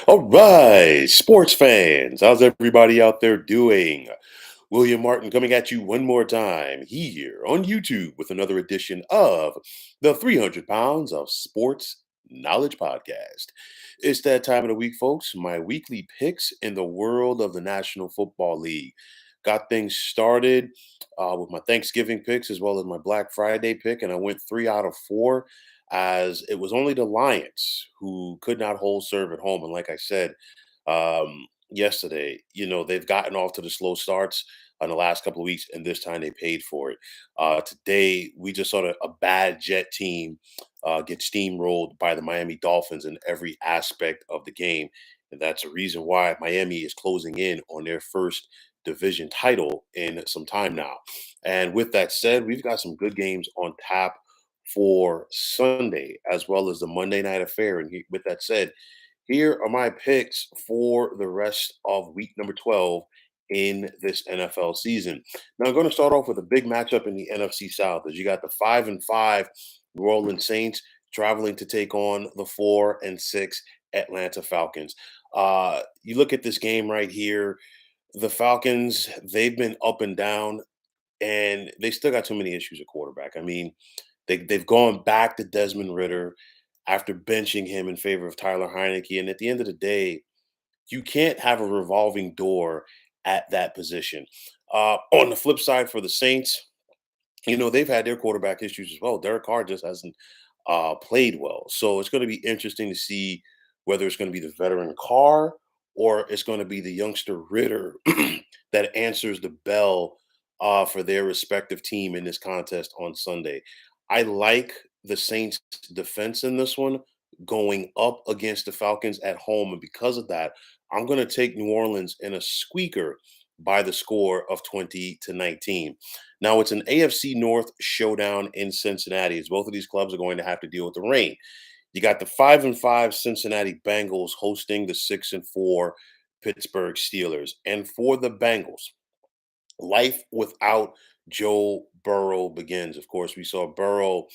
All right, sports fans, how's everybody out there doing? William Martin coming at you one more time here on YouTube with another edition of the 300 Pounds of Sports Knowledge Podcast. It's that time of the week, folks. My weekly picks in the world of the National Football League. Got things started with my Thanksgiving picks as well as my Black Friday pick, and I went 3 out of 4 as it was only the Lions who could not hold serve at home. And like I said yesterday, they've gotten off to the slow starts on the last couple of weeks, and this time they paid for it. Today, we just saw a bad Jet team get steamrolled by the Miami Dolphins in every aspect of the game. And that's the reason why Miami is closing in on their first division title in some time now. And with that said, we've got some good games on tap for Sunday as well as the Monday night affair. And with that said, here are my picks for the rest of week number 12 in this NFL season. Now, I'm going to start off with a big matchup in the NFC South as you got the 5-5 New Orleans Saints traveling to take on the 4-6 Atlanta Falcons. You look at this game right here, the Falcons, they've been up and down, and they still got too many issues at quarterback. I mean, they've gone back to Desmond Ritter after benching him in favor of Tyler Heineke. And at the end of the day, you can't have a revolving door at that position. On the flip side, for the Saints, they've had their quarterback issues as well. Derek Carr just hasn't played well. So it's going to be interesting to see whether it's going to be the veteran Carr or it's going to be the youngster Ritter that answers the bell for their respective team in this contest on Sunday. I like the Saints' defense in this one going up against the Falcons at home. And because of that, I'm going to take New Orleans in a squeaker by the score of 20-19. Now, it's an AFC North showdown in Cincinnati, as both of these clubs are going to have to deal with the rain. You got the 5-5 Cincinnati Bengals hosting the 6-4 Pittsburgh Steelers. And for the Bengals, life without Joe Burrow begins. Of course, we saw Burrow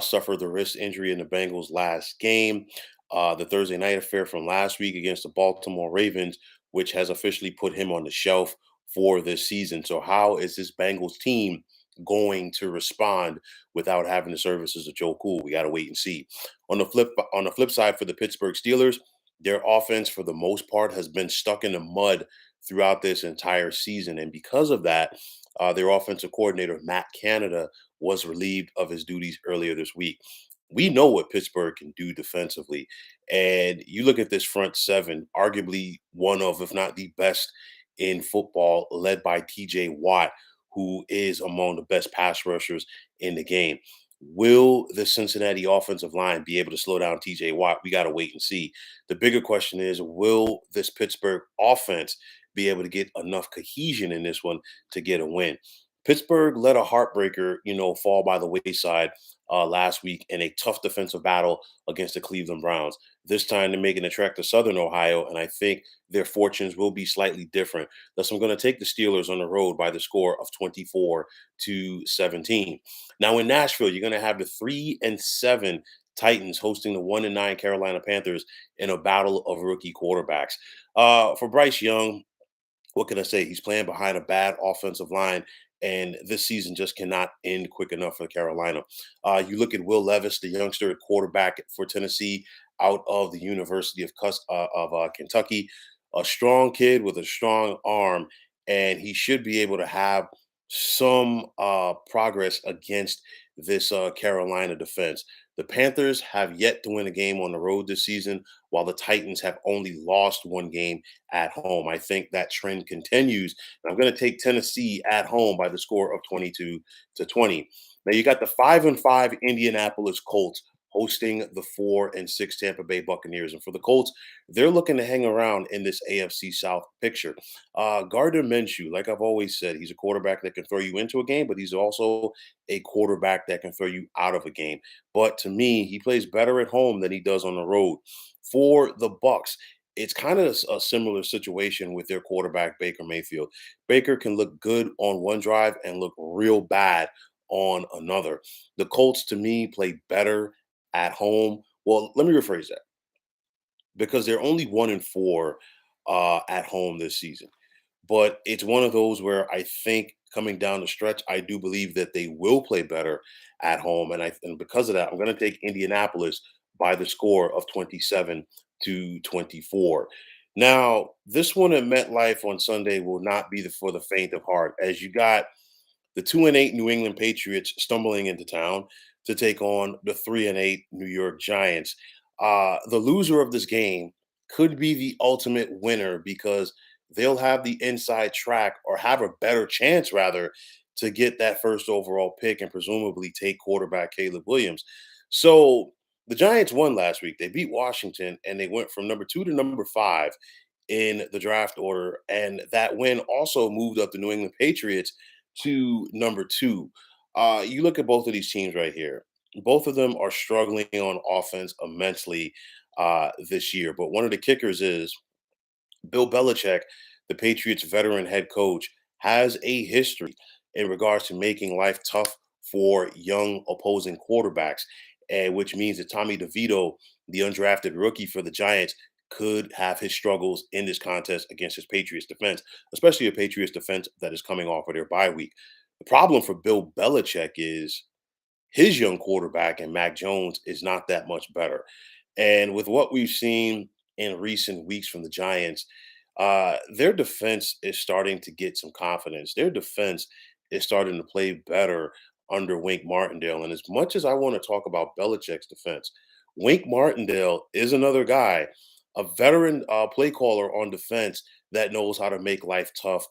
suffer the wrist injury in the Bengals' last game, the Thursday night affair from last week against the Baltimore Ravens, which has officially put him on the shelf for this season. So, how is this Bengals team going to respond without having the services of Joe Cool? We got to wait and see. On the flip side, for the Pittsburgh Steelers, their offense, for the most part, has been stuck in the mud throughout this entire season. And because of that, their offensive coordinator, Matt Canada, was relieved of his duties earlier this week. We know what Pittsburgh can do defensively. And you look at this front seven, arguably one of, if not the best in football, led by TJ Watt, who is among the best pass rushers in the game. Will the Cincinnati offensive line be able to slow down TJ Watt? We got to wait and see. The bigger question is, will this Pittsburgh offense be able to get enough cohesion in this one to get a win? Pittsburgh let a heartbreaker, fall by the wayside last week in a tough defensive battle against the Cleveland Browns. This time they're making a trek to Southern Ohio, and I think their fortunes will be slightly different. Thus, I'm going to take the Steelers on the road by the score of 24-17. Now in Nashville, you're going to have the 3-7 Titans hosting the 1-9 Carolina Panthers in a battle of rookie quarterbacks. For Bryce Young, what can I say? He's playing behind a bad offensive line, and this season just cannot end quick enough for Carolina. You look at Will Levis, the youngster at quarterback for Tennessee, out of the University of Kentucky, a strong kid with a strong arm, and he should be able to have some progress against this Carolina defense. The Panthers have yet to win a game on the road this season, while the Titans have only lost one game at home. I think that trend continues. And I'm going to take Tennessee at home by the score of 22-20. Now you got the 5-5 Indianapolis Colts hosting the 4-6 Tampa Bay Buccaneers. And for the Colts, they're looking to hang around in this AFC South picture. Gardner Minshew, like I've always said, he's a quarterback that can throw you into a game, but he's also a quarterback that can throw you out of a game. But to me, he plays better at home than he does on the road. For the Bucks, it's kind of a similar situation with their quarterback Baker Mayfield. Baker can look good on one drive and look real bad on another. The Colts, to me, play better at home. Well, let me rephrase that. because they're only 1-4 at home this season. But it's one of those where I think coming down the stretch, I do believe that they will play better at home, and because of that, I'm going to take Indianapolis by the score of 27-24. Now, this one at MetLife on Sunday will not be for the faint of heart, as you got the 2-8 New England Patriots stumbling into town to take on the 3-8 New York Giants. The loser of this game could be the ultimate winner because they'll have the inside track, or have a better chance rather, to get that first overall pick and presumably take quarterback Caleb Williams. So the Giants won last week. They beat Washington and they went from number 2 to number 5 in the draft order. And that win also moved up the New England Patriots to number 2. You look at both of these teams right here. Both of them are struggling on offense immensely this year. But one of the kickers is Bill Belichick, the Patriots veteran head coach, has a history in regards to making life tough for young opposing quarterbacks, and which means that Tommy DeVito, the undrafted rookie for the Giants, could have his struggles in this contest against his Patriots defense, especially a Patriots defense that is coming off of their bye week. The problem for Bill Belichick is his young quarterback and Mac Jones is not that much better. And with what we've seen in recent weeks from the Giants, their defense is starting to get some confidence. Their defense is starting to play better under Wink Martindale. And as much as I want to talk about Belichick's defense, Wink Martindale is another guy, a veteran play caller on defense that knows how to make life tough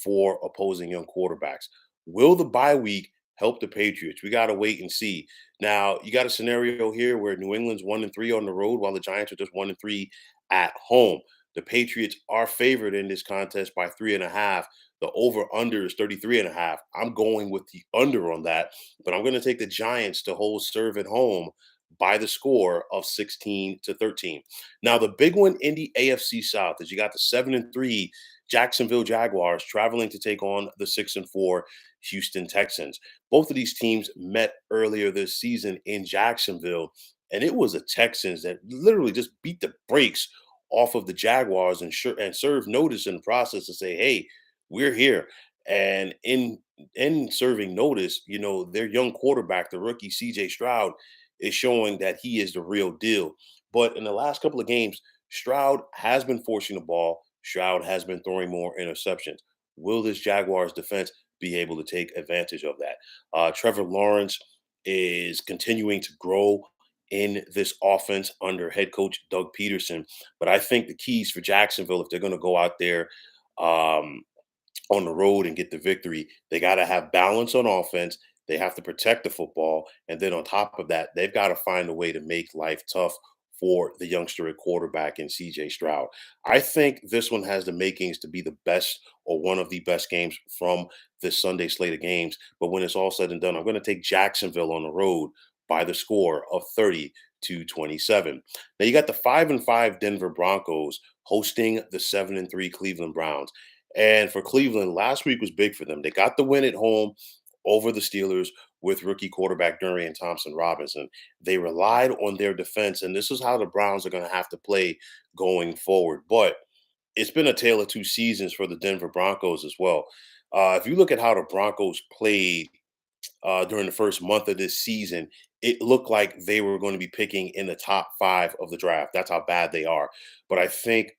for opposing young quarterbacks. Will the bye week help the Patriots? We got to wait and see. Now, you got a scenario here where New England's 1-3 on the road, while the Giants are just 1-3 at home. The Patriots are favored in this contest by 3.5. The over under is 33.5. I'm going with the under on that, but I'm going to take the Giants to hold serve at home by the score of 16-13. Now, the big one in the AFC South is you got the 7-3 Jacksonville Jaguars traveling to take on the 6-4 Houston Texans. Both of these teams met earlier this season in Jacksonville, and it was the Texans that literally just beat the brakes off of the Jaguars and served notice in the process to say, "Hey, we're here." And in serving notice, their young quarterback, the rookie CJ Stroud, is showing that he is the real deal. But in the last couple of games, Stroud has been forcing the ball. Stroud has been throwing more interceptions. Will this Jaguars defense be able to take advantage of that? Trevor Lawrence is continuing to grow in this offense under head coach Doug Peterson. But I think the keys for Jacksonville, if they're going to go out there um, on the road and get the victory, they got to have balance on offense. They have to protect the football. And then on top of that, they've got to find a way to make life tough for the youngster at quarterback in CJ Stroud. I think this one has the makings to be the best or one of the best games from this Sunday slate of games. But when it's all said and done, I'm going to take Jacksonville on the road by the score of 30-27. Now you got the 5-5 Denver Broncos hosting the 7-3 Cleveland Browns. And for Cleveland, last week was big for them. They got the win at home over the Steelers with rookie quarterback Durian Thompson Robinson. They relied on their defense, and this is how the Browns are going to have to play going forward. But it's been a tale of two seasons for the Denver Broncos as well. If you look at how the Broncos played during the first month of this season, it looked like they were going to be picking in the top 5 of the draft. That's how bad they are. But I think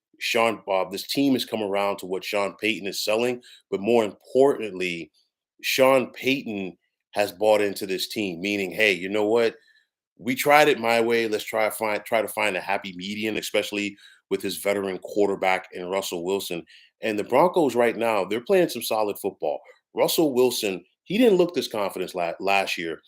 this team has come around to what Sean Payton is selling. But more importantly, Sean Payton has bought into this team, meaning, hey, you know what? We tried it my way. Let's try to find a happy median, especially with his veteran quarterback in Russell Wilson. And the Broncos right now, they're playing some solid football. Russell Wilson, he didn't look this confident last year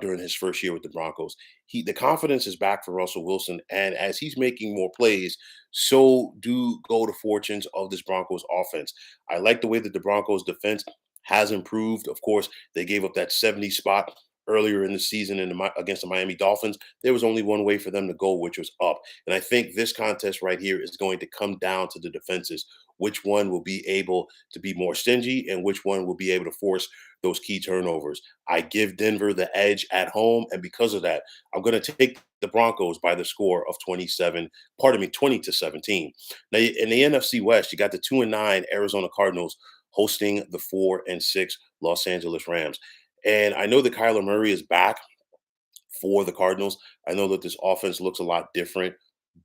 during his first year with the Broncos. The confidence is back for Russell Wilson, and as he's making more plays, so do go the fortunes of this Broncos offense. I like the way that the Broncos defense has improved. Of course, they gave up that 70 spot earlier in the season against the Miami Dolphins, there was only one way for them to go, which was up. And I think this contest right here is going to come down to the defenses. Which one will be able to be more stingy and which one will be able to force those key turnovers? I give Denver the edge at home. And because of that, I'm going to take the Broncos by the score of 20 to 17. Now, in the NFC West, you got the 2-9 Arizona Cardinals hosting the 4-6 Los Angeles Rams. And I know that Kyler Murray is back for the Cardinals. I know that this offense looks a lot different,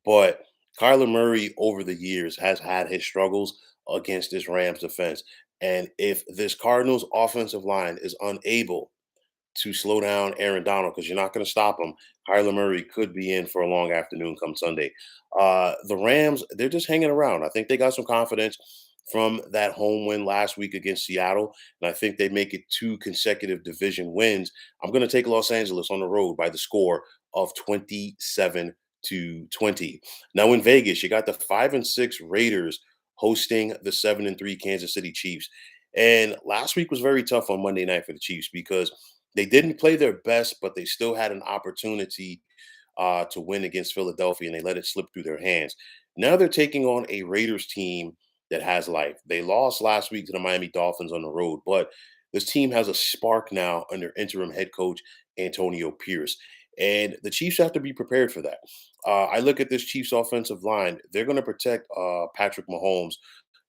but Kyler Murray over the years has had his struggles against this Rams defense. And if this Cardinals offensive line is unable to slow down Aaron Donald, because you're not going to stop him, Kyler Murray could be in for a long afternoon come Sunday. The Rams, they're just hanging around. I think they got some confidence from that home win last week against Seattle, and I think they make it 2 consecutive division wins. I'm going to take Los Angeles on the road by the score of 27-20. Now in Vegas, you got the 5-6 Raiders hosting the 7-3 Kansas City Chiefs. And last week was very tough on Monday night for the Chiefs because they didn't play their best, but they still had an opportunity to win against Philadelphia, and they let it slip through their hands. Now they're taking on a Raiders team that has life. They lost last week to the Miami Dolphins on the road, but this team has a spark now under interim head coach Antonio Pierce. And the Chiefs have to be prepared for that. I look at this Chiefs offensive line. They're going to protect Patrick Mahomes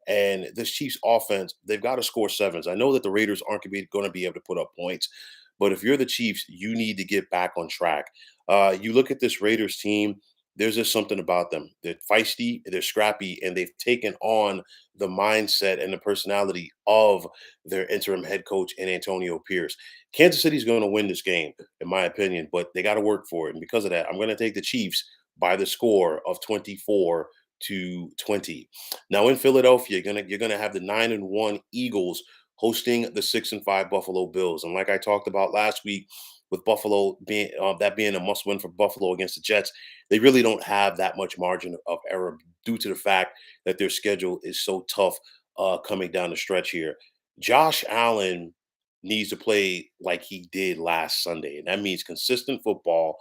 and this Chiefs offense, they've got to score sevens. I know that the Raiders aren't going to be able to put up points, but if you're the Chiefs, you need to get back on track. You look at this Raiders team, there's just something about them. They're feisty, they're scrappy, and they've taken on the mindset and the personality of their interim head coach and Antonio Pierce. Kansas City's going to win this game, in my opinion, but they got to work for it. And because of that, I'm going to take the Chiefs by the score of 24-20. Now in Philadelphia, you're gonna have the 9-1 Eagles hosting the 6-5 Buffalo Bills. And like I talked about last week, with Buffalo being a must win for Buffalo against the Jets, they really don't have that much margin of error due to the fact that their schedule is so tough coming down the stretch here. Josh Allen needs to play like he did last Sunday, and that means consistent football,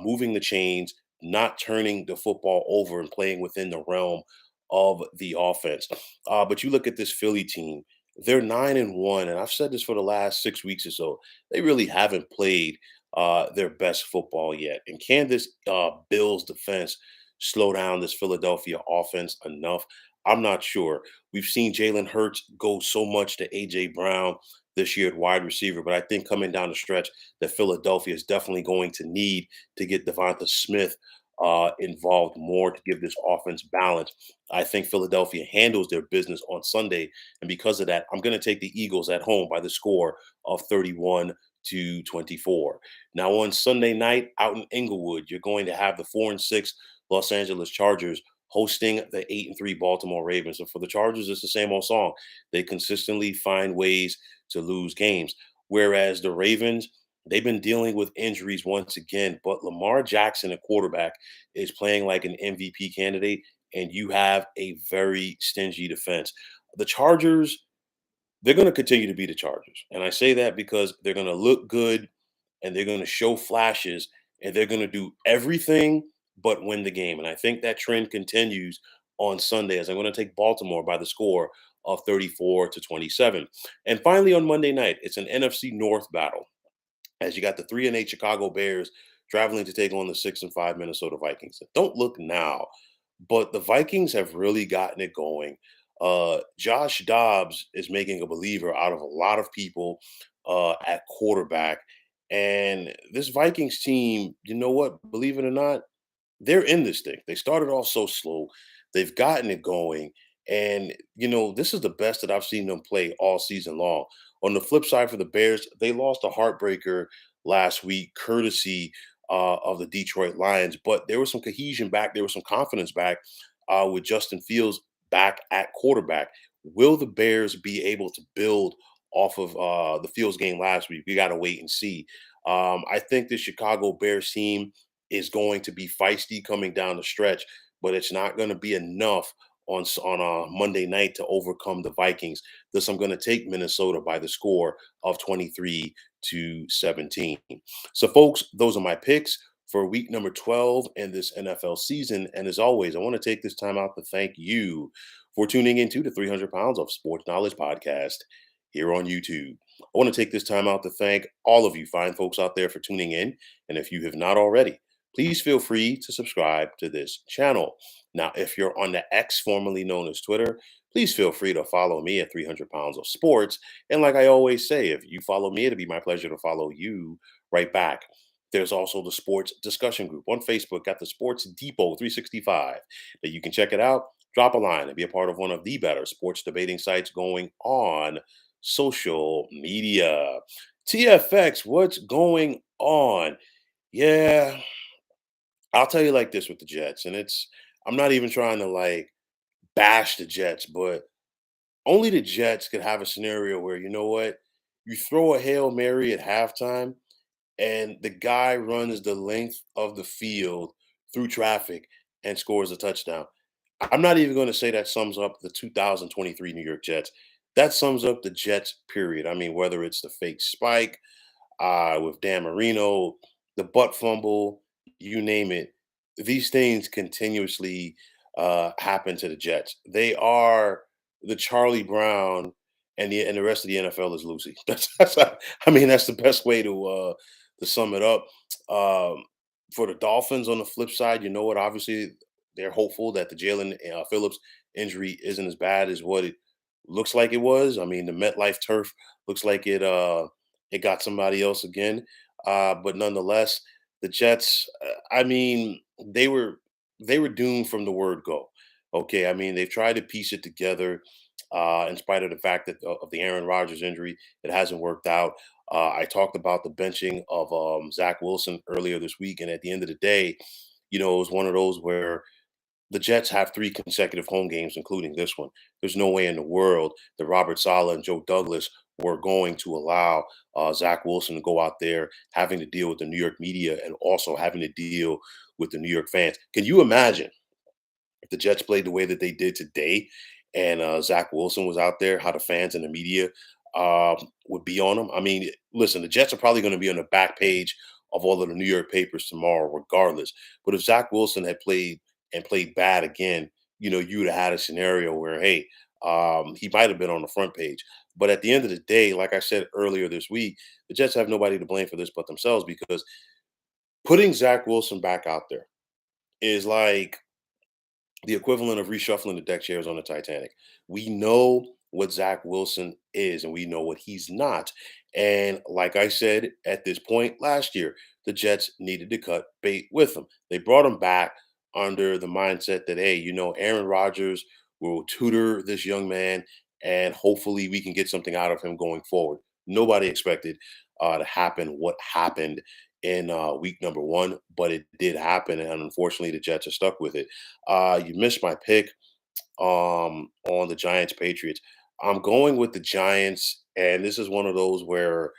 moving the chains, not turning the football over and playing within the realm of the offense. But you look at this Philly team, they're 9-1, and I've said this for the last 6 weeks or so. They really haven't played their best football yet. And can this Bills defense slow down this Philadelphia offense enough? I'm not sure. We've seen Jalen Hurts go so much to AJ Brown this year at wide receiver, but I think coming down the stretch, that Philadelphia is definitely going to need to get Devonta Smith involved more to give this offense balance. I think Philadelphia handles their business on Sunday, and because of that, I'm going to take the Eagles at home by the score of 31-24. Now on Sunday night out in Inglewood, you're going to have the 4-6 Los Angeles Chargers hosting the 8-3 Baltimore Ravens. And for the Chargers, it's the same old song. They consistently find ways to lose games. Whereas the Ravens, they've been dealing with injuries once again, but Lamar Jackson, a quarterback, is playing like an MVP candidate, and you have a very stingy defense. The Chargers, they're going to continue to be the Chargers. And I say that because they're going to look good and they're going to show flashes and they're going to do everything but win the game. And I think that trend continues on Sunday as I'm going to take Baltimore by the score of 34-27. And finally on Monday night, it's an NFC North battle as you got the 3-8 Chicago Bears traveling to take on the 6-5 Minnesota Vikings. Don't look now, but the Vikings have really gotten it going. Josh Dobbs is making a believer out of a lot of people at quarterback. And this Vikings team, you know what? Believe it or not, they're in this thing. They started off so slow. They've gotten it going. And, this is the best that I've seen them play all season long. On the flip side for the Bears, they lost a heartbreaker last week, courtesy of the Detroit Lions. But there was some cohesion back. There was some confidence back with Justin Fields back at quarterback. Will the Bears be able to build off of the Fields game last week? We got to wait and see. I think the Chicago Bears team is going to be feisty coming down the stretch, but it's not going to be enough on a Monday night to overcome the Vikings. Thus, I'm going to take Minnesota by the score of 23-17. So, folks, those are my picks for week number 12 in this NFL season. And as always, I want to take this time out to thank you for tuning into the 300 Pounds of Sports Knowledge podcast here on YouTube. I want to take this time out to thank all of you fine folks out there for tuning in. And if you have not already, please feel free to subscribe to this channel. Now, if you're on the X, formerly known as Twitter, please feel free to follow me at 300 Pounds of Sports. And like I always say, if you follow me, it'll be my pleasure to follow you right back. There's also the sports discussion group on Facebook at the Sports Depot 365 that you can check it out. Drop a line and be a part of one of the better sports debating sites going on social media. TFX, what's going on? Yeah, I'll tell you like this with the Jets, and I'm not even trying to like bash the Jets, but only the Jets could have a scenario where you know what? You throw a Hail Mary at halftime and the guy runs the length of the field through traffic and scores a touchdown. I'm not even going to say that sums up the 2023 New York Jets. That sums up the Jets, period. I mean, whether it's the fake spike, with Dan Marino, the butt fumble, you name it. These things continuously happen to the Jets. They are the Charlie Brown, and the rest of the NFL is Lucy. I mean that's the best way to sum it up. Um, for the Dolphins, on the flip side, you know what? Obviously, they're hopeful that the Jalen Phillips injury isn't as bad as what it looks like it was. I mean, the MetLife turf looks like it got somebody else again. But nonetheless, the Jets, I mean, they were doomed from the word go. Okay, I mean, they've tried to piece it together, in spite of the fact that of the Aaron Rodgers injury, it hasn't worked out. I talked about the benching of Zach Wilson earlier this week, and at the end of the day, it was one of those where the Jets have 3 consecutive home games, including this one. There's no way in the world that Robert Saleh and Joe Douglas were going to allow Zach Wilson to go out there having to deal with the New York media and also having to deal with the New York fans. Can you imagine if the Jets played the way that they did today and Zach Wilson was out there, how the fans and the media would be on him? I mean, listen, the Jets are probably going to be on the back page of all of the New York papers tomorrow, regardless. But if Zach Wilson had played and played bad again, you would have had a scenario where, hey, he might have been on the front page. But at the end of the day, like I said earlier this week, the Jets have nobody to blame for this but themselves because putting Zach Wilson back out there is like the equivalent of reshuffling the deck chairs on the Titanic. We know what Zach Wilson is, and we know what he's not. And like I said at this point last year, the Jets needed to cut bait with him. They brought him back under the mindset that, hey, Aaron Rodgers will tutor this young man, and hopefully we can get something out of him going forward. Nobody expected to happen what happened in week number 1, but it did happen, and unfortunately, the Jets are stuck with it. You missed my pick on the Giants Patriots. I'm going with the Giants, and this is one of those where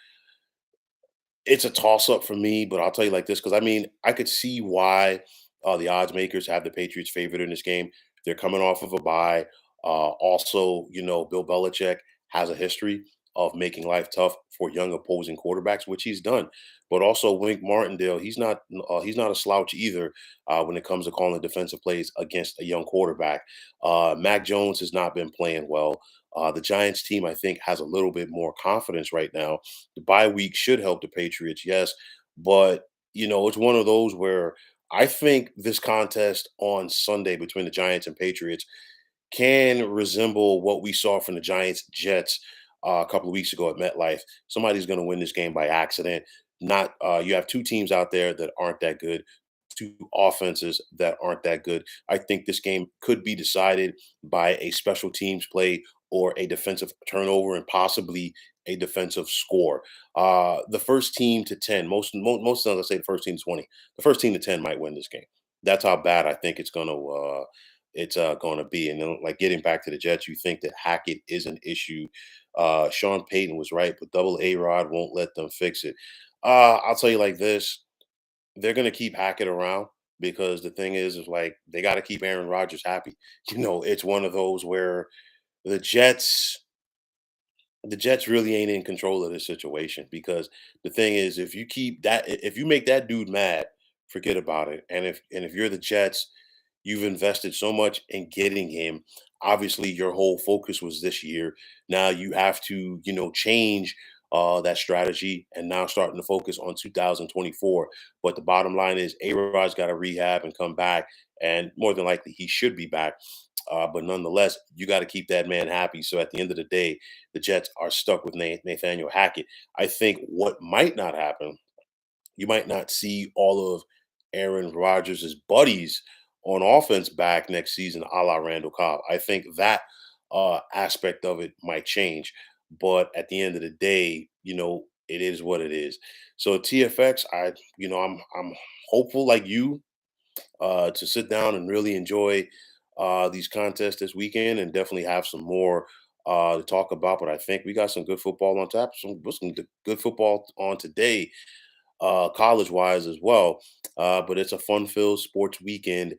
it's a toss up for me, but I'll tell you like this because I mean, I could see why the odds makers have the Patriots favored in this game. They're coming off of a bye. Also, Bill Belichick has a history of making life tough for young opposing quarterbacks, which he's done. But also, Wink Martindale, he's not a slouch either when it comes to calling defensive plays against a young quarterback. Mac Jones has not been playing well. The Giants team, I think, has a little bit more confidence right now. The bye week should help the Patriots, yes, but it's one of those where I think this contest on Sunday between the Giants and Patriots can resemble what we saw from the Giants Jets a couple of weeks ago at MetLife. Somebody's going to win this game by accident. Not You have 2 teams out there that aren't that good, 2 offenses that aren't that good. I think this game could be decided by a special teams play or a defensive turnover and possibly a defensive score. The first team to 10, most times I say the first team to 20. The first team to 10 might win this game. That's how bad I think it's going to be. And then, like getting back to the Jets, you think that Hackett is an issue. Sean Payton was right, but double A Rod won't let them fix it. I'll tell you like this: they're going to keep Hackett around. because the thing is like they got to keep Aaron Rodgers happy. It's one of those where the Jets the Jets really ain't in control of this situation because the thing is, if you make that dude mad, forget about it. And if you're the Jets, you've invested so much in getting him. Obviously, your whole focus was this year. Now you have to, change that strategy and now starting to focus on 2024. But the bottom line is, A Rod's got to rehab and come back, and more than likely he should be back. But nonetheless, you got to keep that man happy. So at the end of the day, the Jets are stuck with Nathaniel Hackett. I think what might not happen, you might not see all of Aaron Rodgers' buddies on offense back next season, a la Randall Cobb. I think that aspect of it might change. But at the end of the day, it is what it is. So TFX, I'm hopeful like you to sit down and really enjoy these contests this weekend and definitely have some more to talk about. But I think we got some good football on tap, some good football on today, college wise as well. But it's a fun filled sports weekend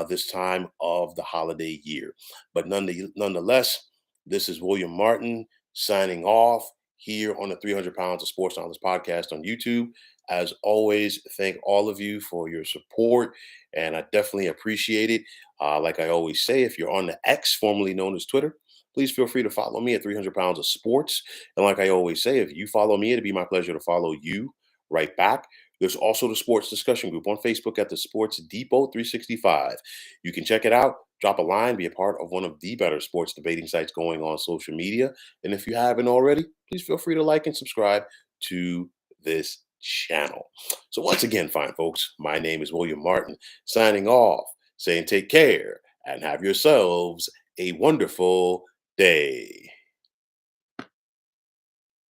this time of the holiday year. But nonetheless, this is William Martin signing off here on the 300 Pounds of Sports Knowledge podcast on YouTube. As always, thank all of you for your support, and I definitely appreciate it. Like I always say, if you're on the X, formerly known as Twitter, please feel free to follow me at 300 Pounds of Sports. And like I always say, if you follow me, it'd be my pleasure to follow you right back. There's also the sports discussion group on Facebook at the Sports Depot 365. You can check it out, drop a line, be a part of one of the better sports debating sites going on social media. And if you haven't already, please feel free to like and subscribe to this channel. So once again, fine folks, my name is William Martin, signing off, saying take care and have yourselves a wonderful day.